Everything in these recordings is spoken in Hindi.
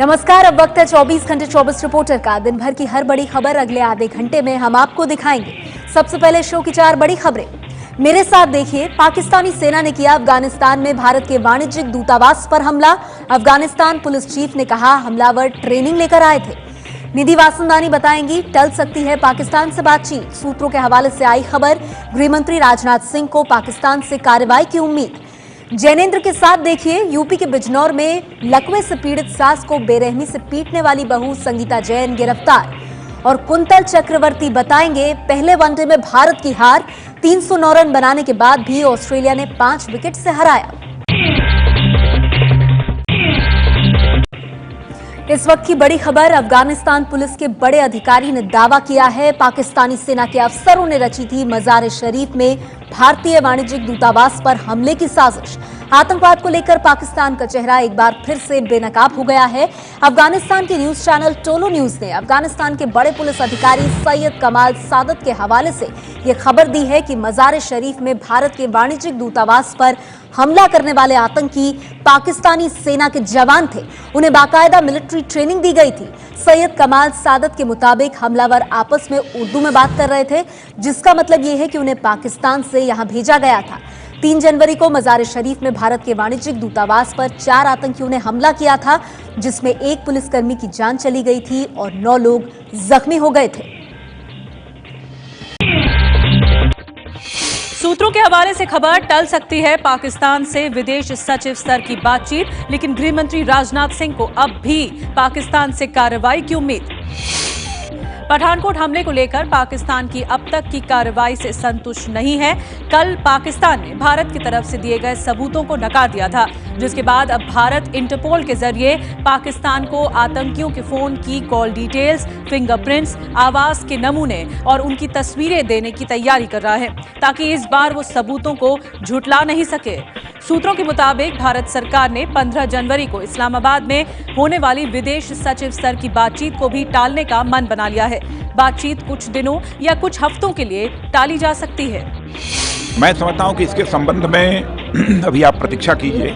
नमस्कार, अब वक्त है 24 घंटे 24 रिपोर्टर का। दिन भर की हर बड़ी खबर अगले आधे घंटे में हम आपको दिखाएंगे। सबसे पहले शो की 4 बड़ी खबरें मेरे साथ देखिए। पाकिस्तानी सेना ने किया अफगानिस्तान में भारत के वाणिज्यिक दूतावास पर हमला। अफगानिस्तान पुलिस चीफ ने कहा हमलावर ट्रेनिंग लेकर आए थे। निधि वासंदानी बताएंगी टल सकती है पाकिस्तान से बातचीत। सूत्रों के हवाले से आई खबर। गृहमंत्री राजनाथ सिंह को पाकिस्तान से कार्रवाई की उम्मीद। जैनेंद्र के साथ देखिए, यूपी के बिजनौर में लकवे से पीड़ित सास को बेरहमी से पीटने वाली बहू संगीता जैन गिरफ्तार। और कुंतल चक्रवर्ती बताएंगे पहले वनडे में भारत की हार। 309 रन बनाने के बाद भी ऑस्ट्रेलिया ने 5 विकेट से हराया। इस वक्त की बड़ी खबर। अफगानिस्तान पुलिस के बड़े अधिकारी ने दावा किया है पाकिस्तानी सेना के अफसरों ने रची थी मजार शरीफ में भारतीय वाणिज्यिक दूतावास पर हमले की साजिश। आतंकवाद को लेकर पाकिस्तान का चेहरा एक बार फिर से बेनकाब हो गया है। अफगानिस्तान के न्यूज चैनल टोलो न्यूज ने अफगानिस्तान के बड़े पुलिस अधिकारी सैयद कमाल सादत के हवाले से यह खबर दी है कि मजार शरीफ में भारत के वाणिज्यिक दूतावास पर हमला करने वाले आतंकी पाकिस्तानी सेना के जवान थे। उन्हें बाकायदा मिलिट्री ट्रेनिंग दी गई थी। सैयद कमाल सादत के मुताबिक हमलावर आपस में उर्दू में बात कर रहे थे, जिसका मतलब यह है कि उन्हें पाकिस्तान से यहां भेजा गया था। 3 जनवरी को मजार शरीफ में भारत के वाणिज्यिक दूतावास पर 4 आतंकियों ने हमला किया था, जिसमें 1 पुलिसकर्मी की जान चली गई थी और 9 लोग जख्मी हो गए थे। सूत्रों के हवाले से खबर टल सकती है पाकिस्तान से विदेश सचिव स्तर की बातचीत, लेकिन गृहमंत्री राजनाथ सिंह को अब भी पाकिस्तान से कार्रवाई की उम्मीद। पठानकोट हमले को लेकर पाकिस्तान की अब तक की कार्रवाई से संतुष्ट नहीं है। कल पाकिस्तान ने भारत की तरफ से दिए गए सबूतों को नकार दिया था, जिसके बाद अब भारत इंटरपोल के जरिए पाकिस्तान को आतंकियों के फोन की कॉल डिटेल्स, फिंगरप्रिंट्स, आवाज के नमूने और उनकी तस्वीरें देने की तैयारी कर रहा है, ताकि इस बार वो सबूतों को झुठला नहीं सके। सूत्रों के मुताबिक भारत सरकार ने 15 जनवरी को इस्लामाबाद में होने वाली विदेश सचिव स्तर की बातचीत को भी टालने का मन बना लिया है। बातचीत कुछ दिनों या कुछ हफ्तों के लिए टाली जा सकती है। मैं समझता हूं कि इसके संबंध में अभी आप प्रतीक्षा कीजिए,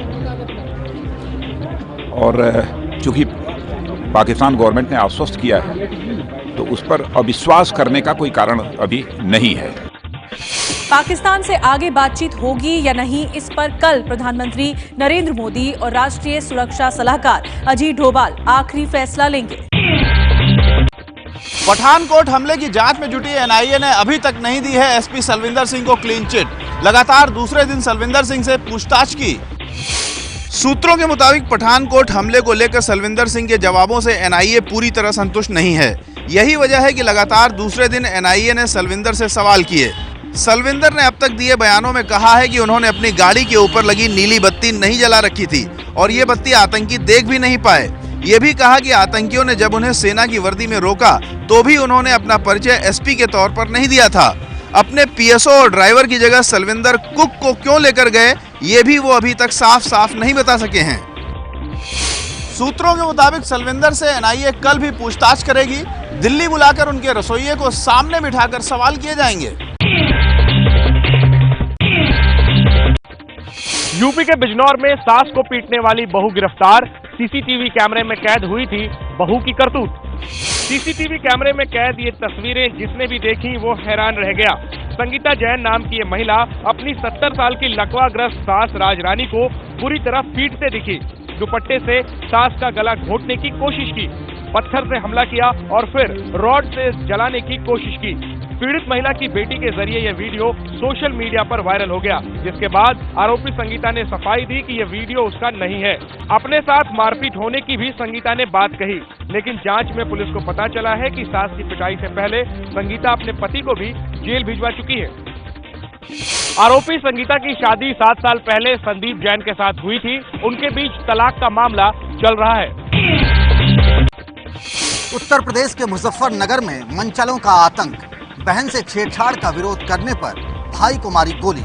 और चूंकि पाकिस्तान गवर्नमेंट ने आश्वस्त किया है तो उस पर अविश्वास करने का कोई कारण अभी नहीं है। पाकिस्तान से आगे बातचीत होगी या नहीं, इस पर कल प्रधानमंत्री नरेंद्र मोदी और राष्ट्रीय सुरक्षा सलाहकार अजीत डोभाल आखिरी फैसला लेंगे। पठानकोट हमले की जांच में जुटी एनआईए ने अभी तक नहीं दी है एसपी सलविंदर सिंह को क्लीन चिट। लगातार दूसरे दिन सलविंदर सिंह से पूछताछ की। सूत्रों के मुताबिक पठानकोट हमले को लेकर सलविंदर सिंह के जवाबों से एनआईए पूरी तरह संतुष्ट नहीं है। यही वजह है कि लगातार दूसरे दिन एनआईए ने सलविंदर से सवाल किए। सलविंदर ने अब तक दिए बयानों में कहा है कि उन्होंने अपनी गाड़ी के ऊपर लगी नीली बत्ती नहीं जला रखी थी और ये बत्ती आतंकी देख भी नहीं पाए। ये भी कहा कि आतंकियों ने जब उन्हें सेना की वर्दी में रोका तो भी उन्होंने अपना परिचय एसपी के तौर पर नहीं दिया था। अपने पीएसओ और ड्राइवर की जगह सलविंदर कुक को क्यों लेकर गए, ये भी वो अभी तक साफ साफ नहीं बता सके हैं। सूत्रों के मुताबिक सलविंदर से एनआईए कल भी पूछताछ करेगी। दिल्ली बुलाकर उनके रसोइये को सामने बिठाकर सवाल किए जाएंगे। यूपी के बिजनौर में सास को पीटने वाली बहू गिरफ्तार। सीसीटीवी कैमरे में कैद हुई थी बहू की करतूत। सीसीटीवी कैमरे में कैद ये तस्वीरें जिसने भी देखी वो हैरान रह गया। संगीता जैन नाम की ये महिला अपनी 70 साल की लकवाग्रस्त सास राजरानी को बुरी तरह पीटते दिखी। दुपट्टे से सास का गला घोंटने की कोशिश की, पत्थर से हमला किया और फिर रॉड से जलाने की कोशिश की। पीड़ित महिला की बेटी के जरिए यह वीडियो सोशल मीडिया पर वायरल हो गया, जिसके बाद आरोपी संगीता ने सफाई दी कि यह वीडियो उसका नहीं है। अपने साथ मारपीट होने की भी संगीता ने बात कही, लेकिन जांच में पुलिस को पता चला है कि सास की पिटाई से पहले संगीता अपने पति को भी जेल भिजवा चुकी है। आरोपी संगीता की शादी 7 साल पहले संदीप जैन के साथ हुई थी। उनके बीच तलाक का मामला चल रहा है। उत्तर प्रदेश के मुजफ्फरनगर में मनचलों का आतंक। बहन से छेड़छाड़ का विरोध करने पर भाई को मारी गोली।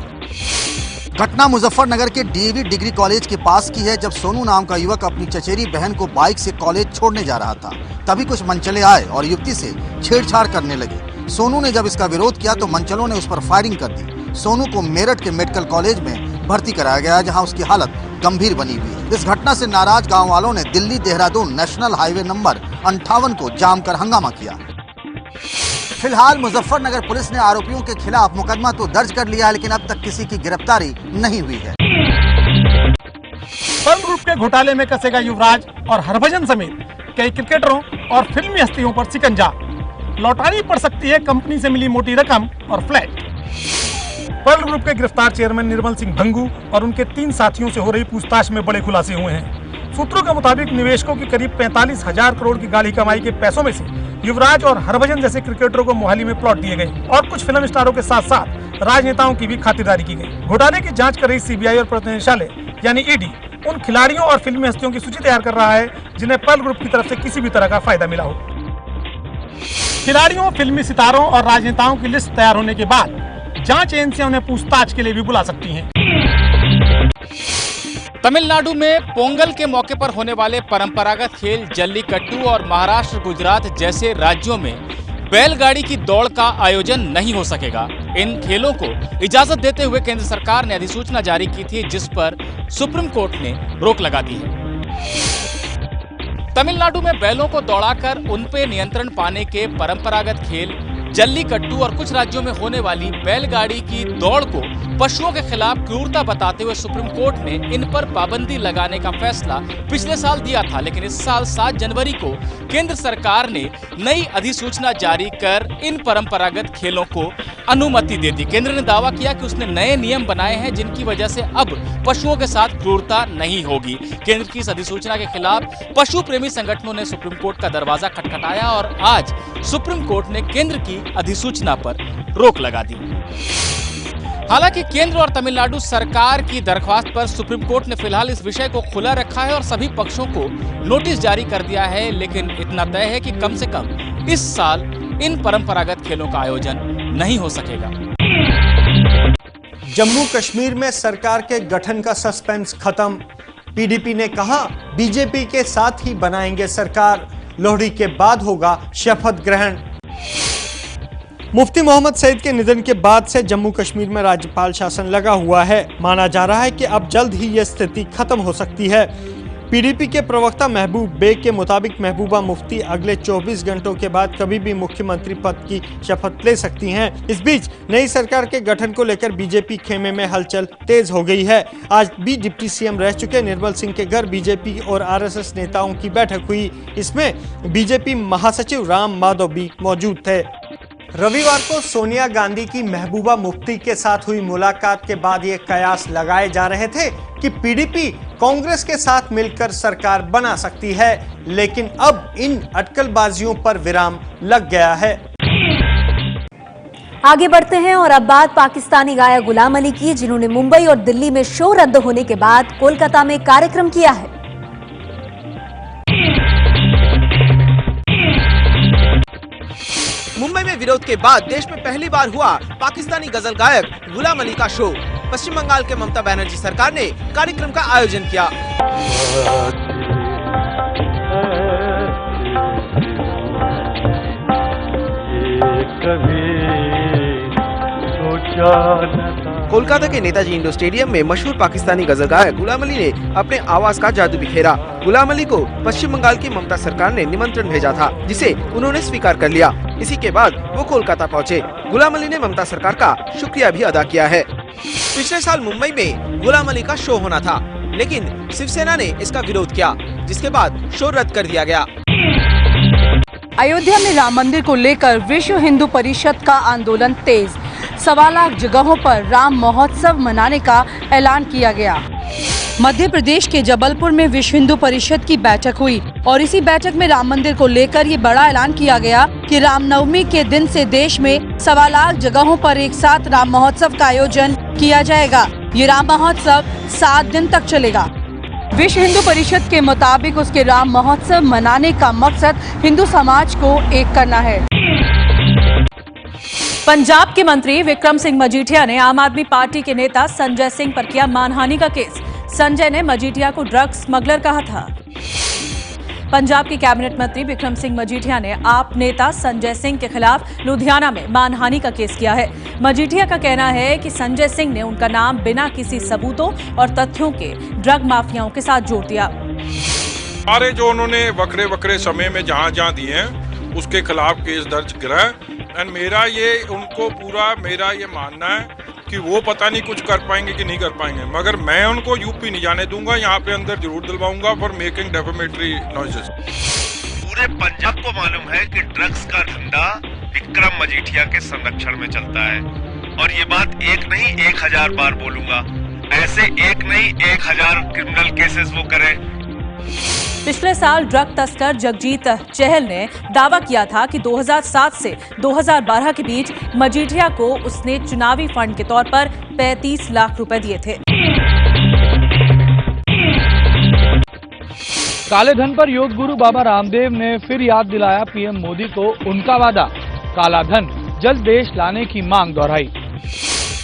घटना मुजफ्फरनगर के डीएवी डिग्री कॉलेज के पास की है, जब सोनू नाम का युवक अपनी चचेरी बहन को बाइक से कॉलेज छोड़ने जा रहा था। तभी कुछ मनचले आए और युवती से छेड़छाड़ करने लगे। सोनू ने जब इसका विरोध किया तो मनचलों ने उस पर फायरिंग कर दी। सोनू को मेरठ के मेडिकल कॉलेज में भर्ती कराया गया, जहां उसकी हालत गंभीर बनी हुई है। इस घटना से नाराज गांव वालों ने Delhi Dehradun national highway number 58 को जाम कर हंगामा किया। फिलहाल मुजफ्फरनगर पुलिस ने आरोपियों के खिलाफ मुकदमा तो दर्ज कर लिया है, लेकिन अब तक किसी की गिरफ्तारी नहीं हुई है। पर्ल ग्रुप के घोटाले में कसेगा युवराज और हरभजन समेत कई क्रिकेटरों और फिल्मी हस्तियों पर शिकंजा। लौटानी पड़ सकती है कंपनी से मिली मोटी रकम और फ्लैट। पर्ल ग्रुप के गिरफ्तार चेयरमैन निर्मल सिंह भंगू और उनके 3 साथियों से हो रही पूछताछ में बड़े खुलासे हुए हैं। सूत्रों के मुताबिक निवेशकों की करीब 45,000 करोड़ की गाली कमाई के पैसों में से युवराज और हरभजन जैसे क्रिकेटरों को मोहाली में प्लॉट दिए गए और कुछ फिल्म स्टारों के साथ साथ राजनेताओं की भी खातिरदारी की गई। घोटाले की जांच कर रही सीबीआई और प्रवर्तन निदेशालय यानी ईडी उन खिलाड़ियों और फिल्मी हस्तियों की सूची तैयार कर रहा है जिन्हें पर्ल ग्रुप की तरफ से किसी भी तरह का फायदा मिला हो। खिलाड़ियों, फिल्मी सितारों और राजनेताओं की लिस्ट तैयार होने के बाद जांच एजेंसियां उन्हें पूछताछ के लिए भी बुला सकती हैं। तमिलनाडु में पोंगल के मौके पर होने वाले परंपरागत खेल जल्लीकट्टू और महाराष्ट्र, गुजरात जैसे राज्यों में बैलगाड़ी की दौड़ का आयोजन नहीं हो सकेगा। इन खेलों को इजाजत देते हुए केंद्र सरकार ने अधिसूचना जारी की थी, जिस पर सुप्रीम कोर्ट ने रोक लगा दी है। तमिलनाडु में बैलों को दौड़ाकर उन पे नियंत्रण पाने के परंपरागत खेल जल्लीकट्टू और कुछ राज्यों में होने वाली बैलगाड़ी की दौड़ को पशुओं के खिलाफ क्रूरता बताते हुए सुप्रीम कोर्ट ने इन पर पाबंदी लगाने का फैसला पिछले साल दिया था, लेकिन इस साल 7 जनवरी को केंद्र सरकार ने नई अधिसूचना जारी कर इन परंपरागत खेलों को अनुमति दे दी। केंद्र ने दावा किया कि उसने नए नियम बनाए हैं जिनकी वजह से अब पशुओं के साथ क्रूरता नहीं होगी। केंद्र की इस अधिसूचना के खिलाफ पशु प्रेमी संगठनों ने सुप्रीम कोर्ट का दरवाजा खटखटाया और आज सुप्रीम कोर्ट ने केंद्र की अधिसूचना पर रोक लगा दी। हालांकि केंद्र और तमिलनाडु सरकार की दरख्वास्त पर सुप्रीम कोर्ट ने फिलहाल इस विषय को खुला रखा है और सभी पक्षों को नोटिस जारी कर दिया है, लेकिन इतना तय है कि कम से कम इस साल इन परंपरागत खेलों का आयोजन नहीं हो सकेगा। जम्मू कश्मीर में सरकार के गठन का सस्पेंस खत्म। पीडीपी ने कहा बीजेपी के साथ ही बनाएंगे सरकार, लोहड़ी के बाद होगा शपथ ग्रहण। मुफ्ती मोहम्मद सईद के निधन के बाद से जम्मू कश्मीर में राज्यपाल शासन लगा हुआ है। माना जा रहा है कि अब जल्द ही यह स्थिति खत्म हो सकती है। पीडीपी के प्रवक्ता महबूब बेग के मुताबिक महबूबा मुफ्ती अगले 24 घंटों के बाद कभी भी मुख्यमंत्री पद की शपथ ले सकती हैं। इस बीच नई सरकार के गठन को लेकर बीजेपी खेमे में हलचल तेज हो गई है। आज भी डिप्टी सीएम रह चुके निर्मल सिंह के घर बीजेपी और आरएसएस नेताओं की बैठक हुई। इसमें बीजेपी महासचिव राम माधव भी मौजूद थे। रविवार को सोनिया गांधी की महबूबा मुफ्ती के साथ हुई मुलाकात के बाद ये कयास लगाए जा रहे थे कि पीडीपी कांग्रेस के साथ मिलकर सरकार बना सकती है, लेकिन अब इन अटकलबाजियों पर विराम लग गया है। आगे बढ़ते हैं और अब बात पाकिस्तानी गायक गुलाम अली की, जिन्होंने मुंबई और दिल्ली में शो रद्द होने के बाद कोलकाता में कार्यक्रम किया है। मुंबई में विरोध के बाद देश में पहली बार हुआ पाकिस्तानी गजल गायक गुलाम अली का शो। पश्चिम बंगाल के ममता बनर्जी सरकार ने कार्यक्रम का आयोजन किया। कोलकाता के नेताजी इंडोर स्टेडियम में मशहूर पाकिस्तानी गजल गायक गुलाम अली ने अपने आवाज का जादू बिखेरा। गुलाम अली को पश्चिम बंगाल की ममता सरकार ने निमंत्रण भेजा था, जिसे उन्होंने स्वीकार कर लिया। इसी के बाद वो कोलकाता पहुंचे। गुलाम अली ने ममता सरकार का शुक्रिया भी अदा किया है। पिछले साल मुंबई में गुलाम अली का शो होना था, लेकिन शिवसेना ने इसका विरोध किया, जिसके बाद शो रद्द कर दिया गया। अयोध्या में राम मंदिर को लेकर विश्व हिंदू परिषद का आंदोलन तेज। 1.25 लाख जगहों पर राम महोत्सव मनाने का ऐलान किया गया। मध्य प्रदेश के जबलपुर में विश्व हिंदू परिषद की बैठक हुई और इसी बैठक में राम मंदिर को लेकर ये बड़ा ऐलान किया गया कि रामनवमी के दिन से देश में 1.25 लाख जगहों पर एक साथ राम महोत्सव का आयोजन किया जाएगा। ये राम महोत्सव 7 दिन तक चलेगा। विश्व हिंदू परिषद के मुताबिक उसके राम महोत्सव मनाने का मकसद हिंदू समाज को एक करना है। पंजाब के मंत्री विक्रम सिंह मजीठिया ने आम आदमी पार्टी के नेता संजय सिंह पर किया मानहानि का केस। संजय ने मजीठिया को ड्रग्स स्मगलर कहा था। पंजाब के कैबिनेट मंत्री बिक्रम सिंह मजीठिया ने आप नेता संजय सिंह के खिलाफ लुधियाना में मानहानि का केस किया है। मजीठिया का कहना है कि संजय सिंह ने उनका नाम बिना किसी सबूतों और तथ्यों के ड्रग माफियाओं के साथ जोड़ दिया। सारे जो उन्होंने वक्रे समय में जहां दिए हैं उसके खिलाफ केस दर्ज करा है। एंड मेरा ये मानना है कि वो पता नहीं कुछ कर पाएंगे कि नहीं कर पाएंगे, मगर मैं उनको यूपी नहीं जाने दूंगा, यहाँ पे अंदर जरूर दिलवाऊंगा फॉर मेकिंग डेफेमेटरी नॉइजेस। पूरे पंजाब को मालूम है कि ड्रग्स का धंधा विक्रम मजीठिया के संरक्षण में चलता है, और ये बात एक नहीं 1000 बार बोलूंगा। ऐसे एक नहीं 1000 क्रिमिनल केसेस वो करे। पिछले साल ड्रग तस्कर जगजीत चहल ने दावा किया था कि 2007 से 2012 के बीच मजीठिया को उसने चुनावी फंड के तौर पर 35 लाख रुपए दिए थे। काले धन पर योग गुरु बाबा रामदेव ने फिर याद दिलाया पीएम मोदी को उनका वादा, काला धन जल्द देश लाने की मांग दोहराई।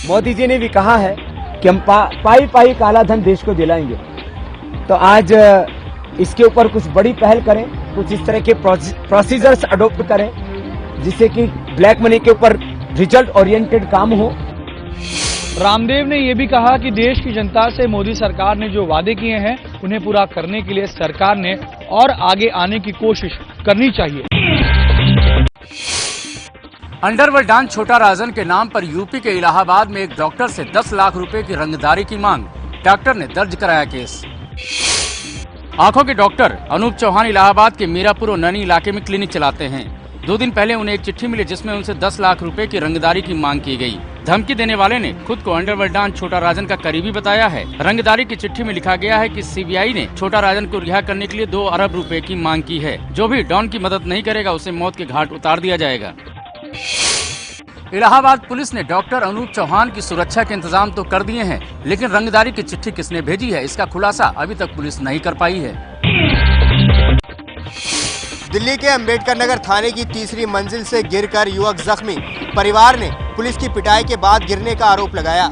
मोदी जी ने भी कहा है कि हम पाई काला धन देश को दिलाएंगे, तो आज इसके ऊपर कुछ बड़ी पहल करें, कुछ इस तरह के प्रोसीजर्स अडॉप्ट करें जिससे कि ब्लैक मनी के ऊपर रिजल्ट ओरिएंटेड काम हो। रामदेव ने यह भी कहा कि देश की जनता से मोदी सरकार ने जो वादे किए हैं उन्हें पूरा करने के लिए सरकार ने और आगे आने की कोशिश करनी चाहिए। अंडरवर्ल्ड डॉन छोटा राजन के नाम पर यूपी के इलाहाबाद में एक डॉक्टर से 10 लाख रुपए की रंगदारी की मांग, डॉक्टर ने दर्ज कराया केस। आंखों के डॉक्टर अनूप चौहान इलाहाबाद के मीरापुर और ननी इलाके में क्लिनिक चलाते हैं। 2 दिन पहले उन्हें एक चिट्ठी मिली जिसमें उनसे 10 लाख रुपए की रंगदारी की मांग की गई। धमकी देने वाले ने खुद को अंडरवर्ल्ड डॉन छोटा राजन का करीबी बताया है। रंगदारी की चिट्ठी में लिखा गया है कि सीबीआई ने छोटा राजन को रिहा करने के लिए 2 अरब रुपए की मांग की है। जो भी डॉन की मदद नहीं करेगा उसे मौत के घाट उतार दिया जाएगा। इलाहाबाद पुलिस ने डॉक्टर अनूप चौहान की सुरक्षा के इंतजाम तो कर दिए हैं, लेकिन रंगदारी की चिट्ठी किसने भेजी है इसका खुलासा अभी तक पुलिस नहीं कर पाई है। दिल्ली के अंबेडकर नगर थाने की 3री मंजिल से गिरकर युवक जख्मी, परिवार ने पुलिस की पिटाई के बाद गिरने का आरोप लगाया।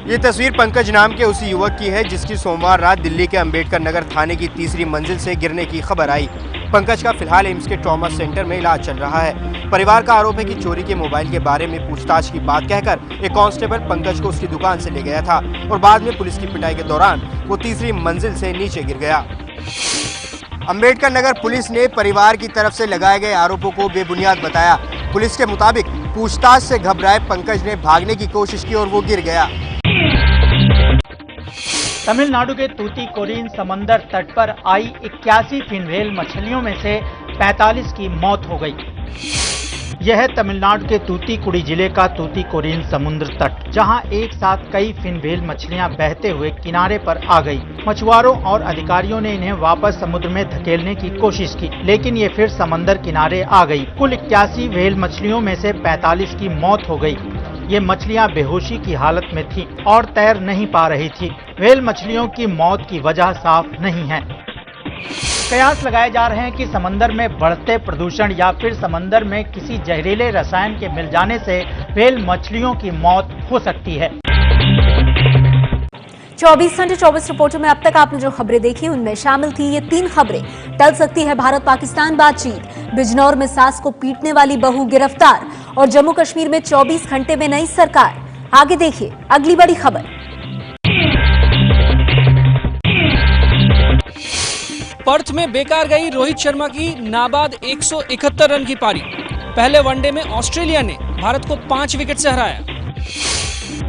ये तस्वीर पंकज नाम के उसी युवक की है जिसकी सोमवार रात दिल्ली के अंबेडकर नगर थाने की 3री मंजिल से गिरने की खबर आई। पंकज का फिलहाल एम्स के ट्रॉमा सेंटर में इलाज चल रहा है। परिवार का आरोप है कि चोरी के मोबाइल के बारे में पूछताछ की बात कहकर एक कांस्टेबल पंकज को उसकी दुकान से ले गया था और बाद में पुलिस की पिटाई के दौरान वो 3री मंजिल से नीचे गिर गया। अंबेडकर नगर पुलिस ने परिवार की तरफ से लगाए गए आरोपों को बेबुनियाद बताया। पुलिस के मुताबिक पूछताछ से घबराए पंकज ने भागने की कोशिश की और वो गिर गया। तमिलनाडु के तूतीकोरिन समंदर तट पर आई 81 फिनवेल मछलियों में से 45 की मौत हो गई। यह है तमिलनाडु के तूतीकुड़ी जिले का तूतीकोरिन समुद्र तट, जहां एक साथ कई फिनवेल मछलियां बहते हुए किनारे पर आ गई। मछुआरों और अधिकारियों ने इन्हें वापस समुद्र में धकेलने की कोशिश की, लेकिन ये फिर समंदर किनारे आ गई। कुल 81 व्हेल मछलियों में से 45 की मौत हो गई। ये मछलियां बेहोशी की हालत में थीं और तैर नहीं पा रही थी। व्हेल मछलियों की मौत की वजह साफ नहीं है। कयास लगाए जा रहे हैं कि समंदर में बढ़ते प्रदूषण या फिर समंदर में किसी जहरीले रसायन के मिल जाने से व्हेल मछलियों की मौत हो सकती है। 24 घंटे 24 रिपोर्टों में अब तक आपने जो खबरें देखी उनमें शामिल थी ये 3 खबरें। टल सकती है भारत पाकिस्तान बातचीत, बिजनौर में सास को पीटने वाली बहू गिरफ्तार और जम्मू कश्मीर में 24 घंटे में नई सरकार। आगे देखिए अगली बड़ी खबर। पर्थ में बेकार गई रोहित शर्मा की नाबाद 171 रन की पारी। पहले वनडे में ऑस्ट्रेलिया ने भारत को 5 विकेट से हराया।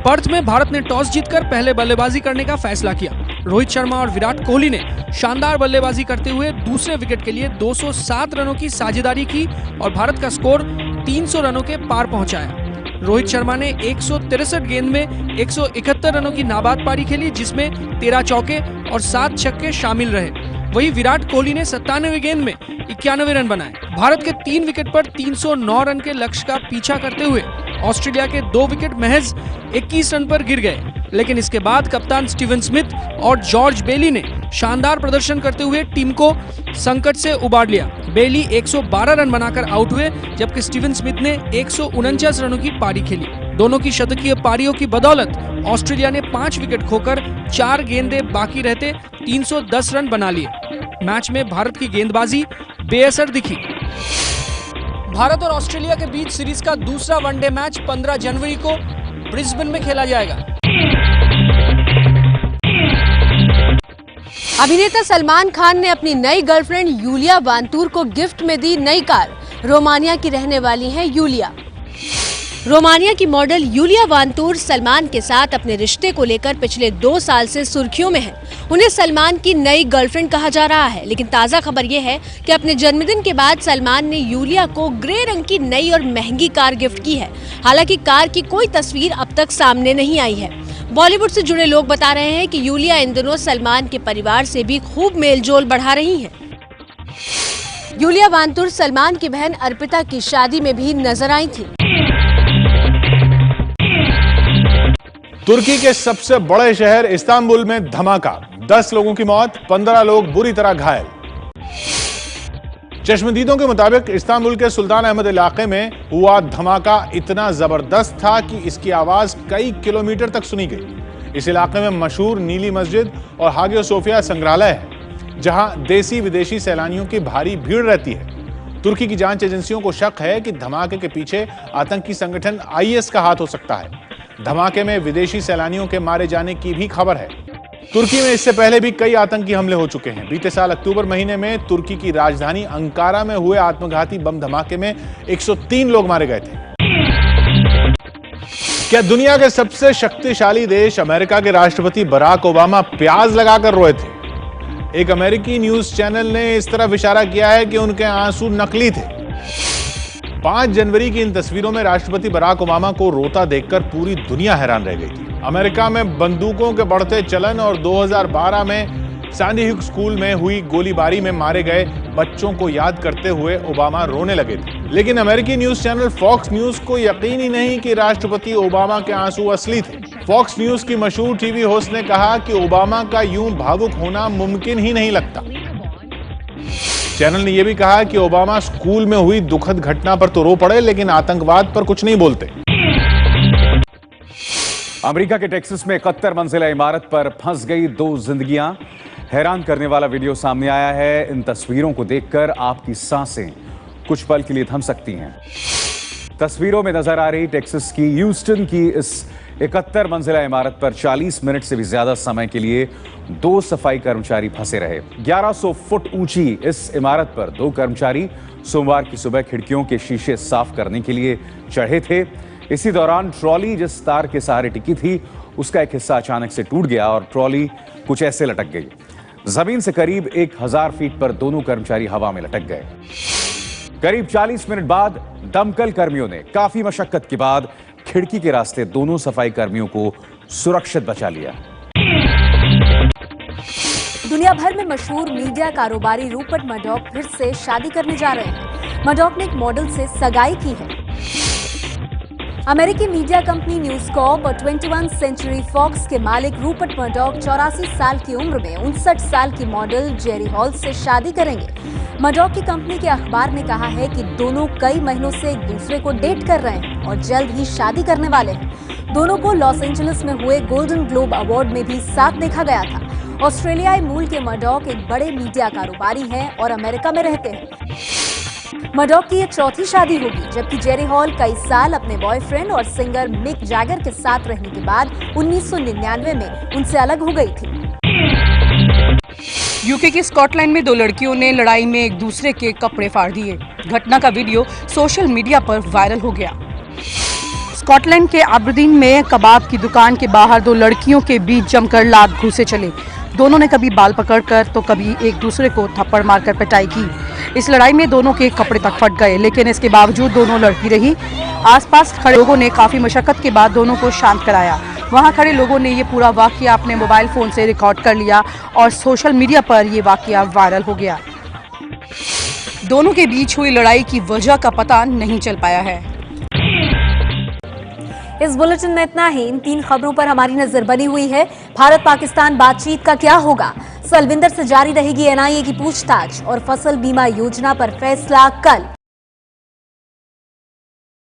पर्थ में भारत ने टॉस जीतकर पहले बल्लेबाजी करने का फैसला किया। रोहित शर्मा और विराट कोहली ने शानदार बल्लेबाजी करते हुए दूसरे विकेट के लिए 207 रनों की साझेदारी की और भारत का स्कोर 300 रनों के पार पहुंचाया। रोहित शर्मा ने 163 गेंद में 171 रनों की नाबाद पारी खेली, जिसमें 13 चौके और 7 छक्के शामिल रहे। वहीं विराट कोहली ने 97 गेंद में 91 रन बनाए। भारत के 3 विकेट पर 309 रन के लक्ष्य का पीछा करते हुए ऑस्ट्रेलिया के 2 विकेट महज 21 रन पर गिर गए, लेकिन इसके बाद कप्तान स्टीवन स्मिथ और जॉर्ज बेली ने शानदार प्रदर्शन करते हुए टीम को संकट से उबार लिया। बेली 112 रन बनाकर आउट हुए, जबकि स्टीवन स्मिथ ने 149 रनों की पारी खेली। दोनों की शतकीय पारियों की बदौलत ऑस्ट्रेलिया ने 5 विकेट खोकर 4 गेंदें बाकी रहते 310 रन बना लिए। मैच में भारत की गेंदबाजी बेअसर दिखी। भारत और ऑस्ट्रेलिया के बीच सीरीज का दूसरा वनडे मैच 15 जनवरी को ब्रिस्बेन में खेला जाएगा। अभिनेता सलमान खान ने अपनी नई गर्लफ्रेंड यूलिया वांतूर को गिफ्ट में दी नई कार। रोमानिया की रहने वाली हैं यूलिया। रोमानिया की मॉडल यूलिया वांतूर सलमान के साथ अपने रिश्ते को लेकर पिछले 2 साल से सुर्खियों में हैं। उन्हें सलमान की नई गर्लफ्रेंड कहा जा रहा है, लेकिन ताज़ा खबर यह है कि अपने जन्मदिन के बाद सलमान ने यूलिया को ग्रे रंग की नई और महंगी कार गिफ्ट की है। हालांकि कार की कोई तस्वीर अब तक सामने नहीं आई है। बॉलीवुड से जुड़े लोग बता रहे हैं कि यूलिया इन दिनों सलमान के परिवार से भी खूब मेलजोल बढ़ा रही हैं। यूलिया वांतूर सलमान की बहन अर्पिता की शादी में भी नजर आई थी। तुर्की के सबसे बड़े शहर इस्तांबुल में धमाका, 10 लोगों की मौत, 15 लोग बुरी तरह घायल। चश्मदीदों के मुताबिक इस्तांबुल के सुल्तान अहमद इलाके में हुआ धमाका इतना जबरदस्त था कि इसकी आवाज कई किलोमीटर तक सुनी गई। इस इलाके में मशहूर नीली मस्जिद और हागिया सोफिया संग्रहालय है, जहां देसी विदेशी सैलानियों की भारी भीड़ रहती है। तुर्की की जांच एजेंसियों को शक है कि धमाके के पीछे आतंकी संगठन IS का हाथ हो सकता है। धमाके में विदेशी सैलानियों के मारे जाने की भी खबर है। तुर्की में इससे पहले भी कई आतंकी हमले हो चुके हैं। बीते साल अक्टूबर महीने में तुर्की की राजधानी अंकारा में हुए आत्मघाती बम धमाके में 103 लोग मारे गए थे। क्या दुनिया के सबसे शक्तिशाली देश अमेरिका के राष्ट्रपति बराक ओबामा प्याज लगाकर रोए थे? एक अमेरिकी न्यूज चैनल ने इस तरफ इशारा किया है कि उनके आंसू नकली थे। 5 जनवरी की इन तस्वीरों में राष्ट्रपति बराक ओबामा को रोता देखकर पूरी दुनिया हैरान रह गई थी। अमेरिका में बंदूकों के बढ़ते चलन और 2012 में सैंडी हुक स्कूल में हुई गोलीबारी में मारे गए बच्चों को याद करते हुए ओबामा रोने लगे थे। लेकिन अमेरिकी न्यूज चैनल फॉक्स न्यूज को यकीन ही नहीं कि राष्ट्रपति ओबामा के आंसू असली थे। फॉक्स न्यूज की मशहूर टीवी होस्ट ने कहा कि ओबामा का यूं भावुक होना मुमकिन ही नहीं लगता। चैनल ने यह भी कहा कि ओबामा स्कूल में हुई दुखद घटना पर तो रो पड़े, लेकिन आतंकवाद पर कुछ नहीं बोलते। अमेरिका के टेक्सास में 71 मंजिला इमारत पर फंस गई 2 जिंदगियां। हैरान करने वाला वीडियो सामने आया है। इन तस्वीरों को देखकर आपकी सांसें कुछ पल के लिए थम सकती हैं। तस्वीरों में नजर आ रही टेक्सास की ह्यूस्टन की इस 71 मंजिला इमारत पर 40 मिनट से भी ज्यादा समय के लिए 2 सफाई कर्मचारी फंसे रहे। 1100 फुट ऊंची इस इमारत पर 2 कर्मचारी सोमवार की सुबह खिड़कियों के शीशे साफ करने के लिए चढ़े थे। इसी दौरान ट्रॉली जिस तार के सहारे टिकी थी, उसका एक हिस्सा अचानक से टूट गया और ट्रॉली कुछ ऐसे लटक गई। जमीन से करीब 1000 फीट पर दोनों कर्मचारी हवा में लटक गए। करीब 40 मिनट बाद दमकल कर्मियों ने काफी मशक्कत के बाद खिड़की के रास्ते दोनों सफाई कर्मियों को सुरक्षित बचा लिया। दुनिया भर में मशहूर मीडिया कारोबारी रूपर्ट मर्डॉक फिर से शादी करने जा रहे हैं। मर्डॉक ने एक मॉडल से सगाई की है। अमेरिकी मीडिया कंपनी न्यूज कॉर्प और 21 सेंचुरी फॉक्स के मालिक रूपर्ट मर्डॉक 84 साल की उम्र में 59 साल की मॉडल जेरी हॉल से शादी करेंगे। मर्डॉक की कंपनी के अखबार ने कहा है कि दोनों कई महीनों से एक दूसरे को डेट कर रहे हैं और जल्द ही शादी करने वाले हैं। दोनों को लॉस एंजलिस में हुए गोल्डन ग्लोब अवार्ड में भी साथ देखा गया था। ऑस्ट्रेलियाई मूल के मर्डॉक एक बड़े मीडिया कारोबारी हैं और अमेरिका में रहते हैं। मर्डॉक की ये 4थी शादी होगी, जबकि जेरी हॉल कई साल अपने बॉयफ्रेंड और सिंगर मिक जैगर के साथ रहने के बाद 1999 में उनसे अलग हो गई थी। यूके की स्कॉटलैंड में 2 लड़कियों ने लड़ाई में एक दूसरे के कपड़े फाड़ दिए। घटना का वीडियो सोशल मीडिया पर वायरल हो गया। स्कॉटलैंड के अबरदीन में कबाब की दुकान के बाहर 2 लड़कियों के बीच जमकर लात घूंसे चले। दोनों ने कभी बाल पकड़कर तो कभी एक दूसरे को थप्पड़ मारकर पिटाई की। इस लड़ाई में दोनों के कपड़े तक फट गए, लेकिन इसके बावजूद दोनों लड़ती रही। आसपास खड़े लोगों ने काफी मशक्कत के बाद दोनों को शांत कराया। वहां खड़े लोगों ने ये पूरा वाकया अपने मोबाइल फोन से रिकॉर्ड कर लिया और सोशल मीडिया पर ये वाकया वायरल हो गया। दोनों के बीच हुई लड़ाई की वजह का पता नहीं चल पाया है। इस बुलेटिन में इतना ही। इन 3 खबरों पर हमारी नजर बनी हुई है। भारत पाकिस्तान बातचीत का क्या होगा? सलविंदर से जारी रहेगी NIA की पूछताछ और फसल बीमा योजना पर फैसला कल।